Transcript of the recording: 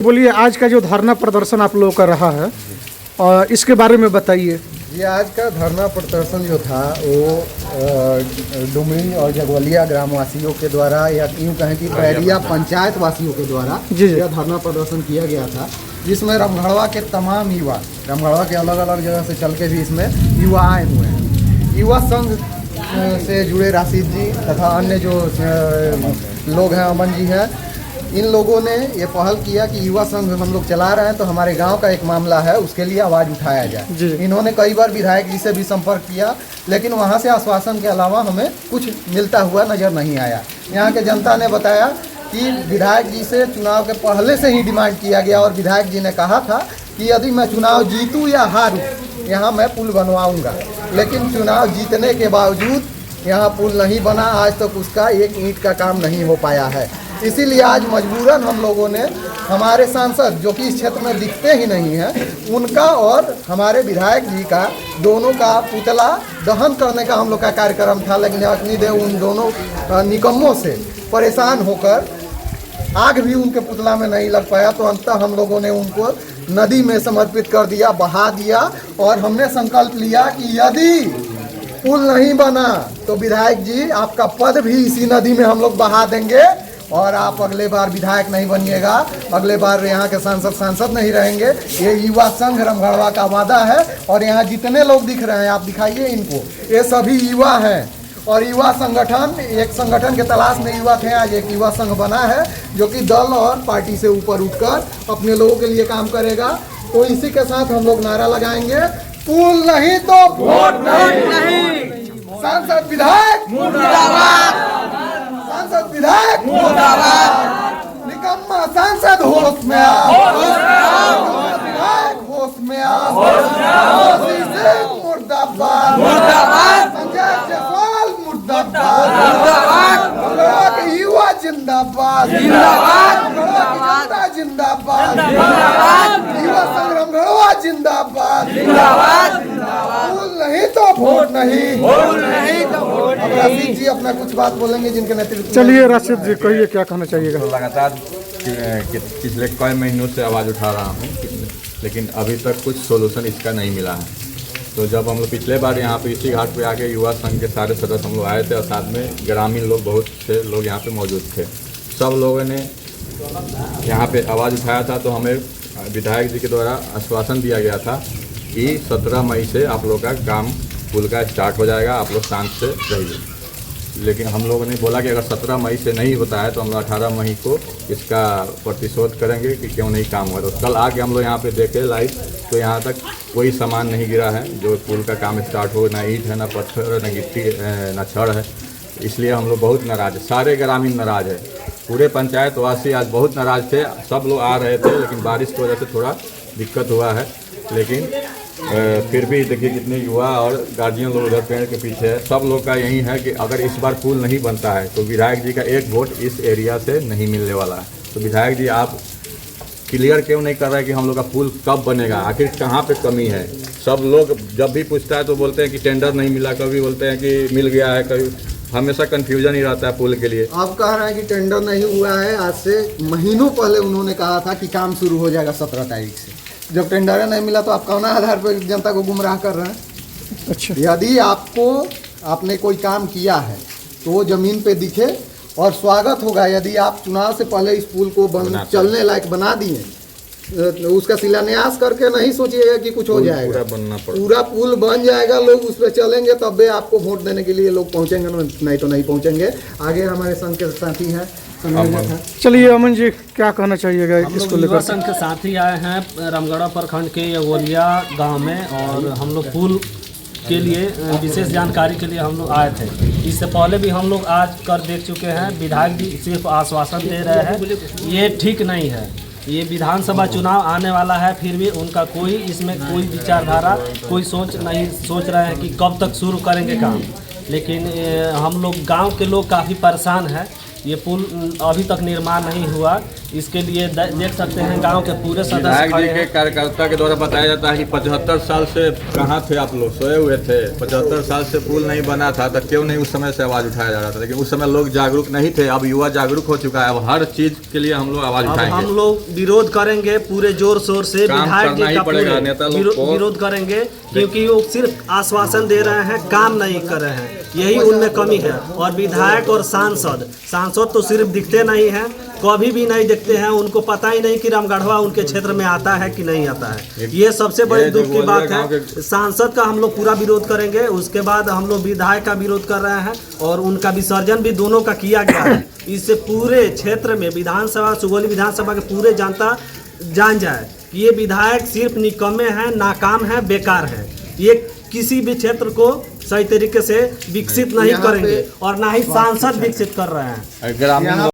बोलिए, आज का जो धरना प्रदर्शन आप लोगों का रहा है और इसके बारे में बताइए। ये आज का धरना प्रदर्शन जो था वो डुमरी और जगवलिया ग्रामवासियों के द्वारा या यूँ कहें कि पैरिया पंचायत वासियों के द्वारा यह धरना प्रदर्शन किया गया था, जिसमें रामगढ़वा के तमाम युवा, रामगढ़वा के अलग अलग जगह से चल के भी इसमें युवा आए हुए हैं। युवा संघ से जुड़े राशिद जी तथा अन्य जो लोग हैं, अमन जी हैं, इन लोगों ने ये पहल किया कि युवा संघ हम लोग चला रहे हैं तो हमारे गांव का एक मामला है, उसके लिए आवाज़ उठाया जाए। इन्होंने कई बार विधायक जी से भी संपर्क किया, लेकिन वहां से आश्वासन के अलावा हमें कुछ मिलता हुआ नज़र नहीं आया। यहाँ के जनता ने बताया कि विधायक जी से चुनाव के पहले से ही डिमांड किया गया और विधायक जी ने कहा था कि यदि मैं चुनाव जीतूँ या हारूँ, यहाँ मैं पुल बनवाऊँगा। लेकिन चुनाव जीतने के बावजूद यहाँ पुल नहीं बना, आज तक उसका एक ईंट का काम नहीं हो पाया है। इसीलिए आज मजबूरन हम लोगों ने हमारे सांसद, जो कि इस क्षेत्र में दिखते ही नहीं हैं, उनका और हमारे विधायक जी का दोनों का पुतला दहन करने का हम लोग का कार्यक्रम था, लेकिन अग्निदेव उन दोनों निकम्मों से परेशान होकर आग भी उनके पुतला में नहीं लग पाया, तो अंततः हम लोगों ने उनको नदी में समर्पित कर दिया, बहा दिया। और हमने संकल्प लिया कि यदि पुल नहीं बना तो विधायक जी आपका पद भी इसी नदी में हम लोग बहा देंगे और आप अगले बार विधायक नहीं बनिएगा, अगले बार यहाँ के सांसद नहीं रहेंगे। ये युवा संघ रामगढ़वा का वादा है। और यहाँ जितने लोग दिख रहे हैं, आप दिखाइए इनको, ये सभी युवा हैं। और युवा संगठन, एक संगठन के तलाश में युवा थे, आज एक युवा संघ बना है जो कि दल और पार्टी से ऊपर उठकर अपने लोगों के लिए काम करेगा। तो इसी के साथ हम लोग नारा लगाएंगे, पुल नहीं तो वोट नहीं, सांसद विधायक मुर्दाबाद, सांसद विधायक मुर्दाबाद, निकम्मा सांसद होश में आओ, विधायक होश में आओ, मुर्दाबाद, संजय जायसवाल मुर्दाबाद, रामगढ़वा के युवा जिंदाबाद, जनता जिंदाबाद, युवा संघ रामगढ़वा जिंदाबाद, पुल नहीं तो वोट नहीं। अब राशिद जी अपना कुछ बात बोलेंगे जिनके नेतृत्व। चलिए राशिद जी, कहिए क्या कहना चाहिएगा। तो लगातार पिछले कई महीनों से आवाज़ उठा रहा हूँ, लेकिन अभी तक कुछ सोल्यूशन इसका नहीं मिला है। तो जब हम लोग पिछले बार यहाँ पे इसी घाट पे आके युवा संघ के सारे सदस्य हम लोग आए थे और साथ में ग्रामीण लोग, बहुत से लोग यहाँ पे मौजूद थे, सब लोगों ने यहाँ पे आवाज़ उठाया था। तो हमें विधायक जी के द्वारा आश्वासन दिया गया था कि 17 मई से आप लोग का काम पुल का स्टार्ट हो जाएगा, आप लोग शांत से रहिए। लेकिन हम लोगों ने बोला कि अगर 17 मई से नहीं होता है तो हम लोग 18 मई को इसका प्रतिशोध करेंगे कि क्यों नहीं काम हुआ। तो कल आके हम लोग यहाँ पे देखे लाइव, तो यहाँ तक कोई सामान नहीं गिरा है जो पुल का काम स्टार्ट हो, ना ईंट है, ना पत्थर है, ना गिट्टी, ना छड़ है। इसलिए हम लोग बहुत नाराज़ है, सारे ग्रामीण नाराज़ है, पूरे पंचायत वासी आज बहुत नाराज़ थे। सब लोग आ रहे थे, लेकिन बारिश की वजह से थोड़ा दिक्कत हुआ है। लेकिन फिर भी देखिए कितने युवा और गार्जियन लोग उधर पेड़ के पीछे है। सब लोग का यही है कि अगर इस बार पुल नहीं बनता है तो विधायक जी का एक वोट इस एरिया से नहीं मिलने वाला है। तो विधायक जी आप क्लियर क्यों नहीं कर रहे हैं कि हम लोग का पुल कब बनेगा, आखिर कहाँ पे कमी है। सब लोग जब भी पूछता है तो बोलते हैं कि टेंडर नहीं मिला, कभी बोलते हैं कि मिल गया है, कभी हमेशा कंफ्यूजन ही रहता है पुल के लिए। आप कह रहे हैं कि टेंडर नहीं हुआ है, आज से महीनों पहले उन्होंने कहा था कि काम शुरू हो जाएगा 17 तारीख से। जब टेंडर नहीं मिला तो आप कौन आधार पर जनता को गुमराह कर रहे हैं। अच्छा, यदि आपने कोई काम किया है तो वो जमीन पे दिखे और स्वागत होगा। यदि आप चुनाव से पहले इस पुल को चलने लायक बना दिए, उसका शिलान्यास करके नहीं सोचिएगा कि कुछ हो जाएगा, पूरा पुल बन जाएगा, लोग उस पर चलेंगे, तब भी आपको वोट देने के लिए लोग पहुंचेंगे, नहीं तो नहीं पहुंचेंगे। आगे हमारे संघ के साथी हैं, चलिए अमन जी क्या कहना चाहिएगा इसको लेकर। युवा संघ के साथी आए हैं रामगढ़वा प्रखंड के यगोलिया गांव में, और हम लोग पुल के लिए विशेष जानकारी के लिए हम लोग आए थे। इससे पहले भी हम लोग आज कर देख चुके हैं, विधायक जी सिर्फ आश्वासन दे रहे हैं, ये ठीक नहीं है। ये विधानसभा चुनाव आने वाला है, फिर भी उनका कोई इसमें कोई विचारधारा, कोई सोच रहे हैं कि कब तक शुरू करेंगे काम। लेकिन हम लोग गांव के लोग काफ़ी परेशान हैं। ये पुल अभी तक निर्माण नहीं हुआ, इसके लिए देख सकते हैं गांव के पूरे सदस्य विधायक खड़े जी के हैं। कार्यकर्ता के द्वारा बताया जाता है कि 75 साल से कहाँ थे आप लोग, सोए हुए थे। 75 साल से पुल नहीं बना था तो क्यों नहीं उस समय से आवाज़ उठाया जा रहा था। लेकिन उस समय लोग जागरूक नहीं थे, अब युवा जागरूक हो चुका है। अब हर चीज़ के लिए हम लोग आवाज़ अब उठाएंगे। हम लोग विरोध करेंगे पूरे जोर शोर से। काम विधायक करना जी ही का पड़ेगा, पूरे नेता लोग को। विरोध करेंगे, क्योंकि वो सिर्फ आश्वासन दे रहे हैं, काम नहीं कर रहे हैं, यही उनमें कमी है। और विधायक और सांसद तो सिर्फ दिखते नहीं हैं, कभी भी नहीं देखते हैं, उनको पता ही नहीं कि रामगढ़वा उनके क्षेत्र में आता है कि नहीं आता है। ये सबसे बड़ी दुख की बात है। सांसद का हम लोग पूरा विरोध करेंगे, उसके बाद हम लोग विधायक का विरोध कर रहे हैं और उनका विसर्जन भी दोनों का किया गया है। इससे पूरे क्षेत्र में विधानसभा, सुगौली विधानसभा के पूरे जनता जान जाए कि ये विधायक सिर्फ निकम्मे हैं, नाकाम हैं, बेकार हैं। ये किसी भी क्षेत्र को सही तरीके से विकसित नहीं करेंगे और ना ही सांसद विकसित कर रहे हैं। ग्रामीण